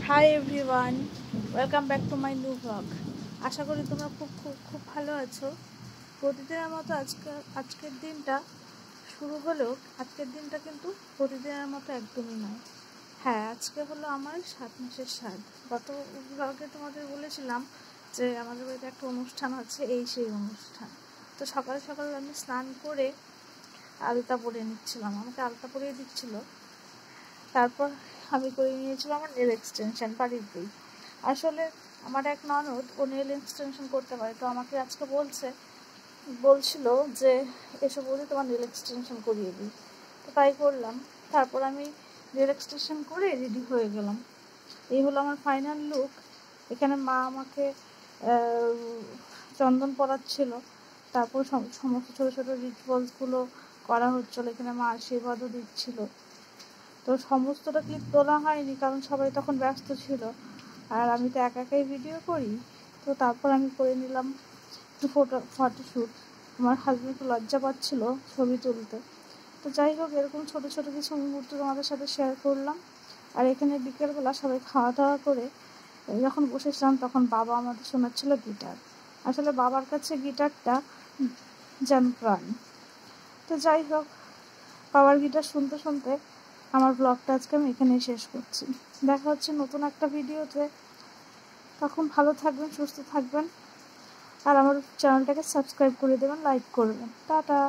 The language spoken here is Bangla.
High everyone, welcome back to my new blog. আশা করি তোমরা খুব খুব খুব ভালো আছো। প্রতিদিনের মতো আজকের দিনটা শুরু হলেও আজকের দিনটা কিন্তু প্রতিদিনের মতো একদমই নয়। হ্যাঁ, আজকে হলো আমার 7 মাসের স্বাদ। গত ব্লগে তোমাদের বলেছিলাম যে আমাদের বাড়িতে একটা অনুষ্ঠান আছে, সেই অনুষ্ঠান। তো সকাল সকাল আমি স্নান করে আলতা পরে নিচ্ছিলাম, আমাকে আলতা পরিয়ে দিচ্ছিল। তারপর আমি করে নিয়েছিলাম আমার নেল এক্সটেনশন বাড়িতেই। আসলে আমার এক ননদ ও নেল এক্সটেনশন করতে পারে, তো আমাকে আজকে বলছিল যে এসব বলি তোমার নেল এক্সটেনশন করিয়ে দিই। তো তাই করলাম। তারপর আমি নেল এক্সটেনশন করে রেডি হয়ে গেলাম। এই হলো আমার ফাইনাল লুক। এখানে মা আমাকে চন্দন পরাচ্ছিল, তারপর সমস্ত ছোটো ছোটো রিচুয়ালসগুলো করা হচ্ছিলো। এখানে মা আশীর্বাদও দিচ্ছিল। তো সমস্তটা ক্লিপ তোলা হয়নি, কারণ সবাই তখন ব্যস্ত ছিল, আর আমি তো একাই ভিডিও করি। তো তারপর আমি করে নিলাম একটু ফটোশ্যুট। আমার হাজব্যান্ড একটু লজ্জা পাচ্ছিল ছবি তুলতে। তো যাই হোক, এরকম ছোটো ছোটো কিছু মুহূর্ত তোমাদের সাথে শেয়ার করলাম। আর এখানে বিকেলবেলা সবাই খাওয়া দাওয়া করে যখন বসেছিলাম, তখন বাবা আমাদের শোনাচ্ছিল গিটার। আসলে বাবার কাছে গিটারটা যেন প্রাণ। তো যাই হোক, বাবার গিটার শুনতে শুনতে আমার ব্লগটা আজকে আমি এখানেই শেষ করছি। দেখা হচ্ছে নতুন একটা ভিডিওতে। তখন ভালো থাকবেন, সুস্থ থাকবেন, আর আমার চ্যানেলটাকে সাবস্ক্রাইব করে দেবেন, লাইক করবেন। টাটা।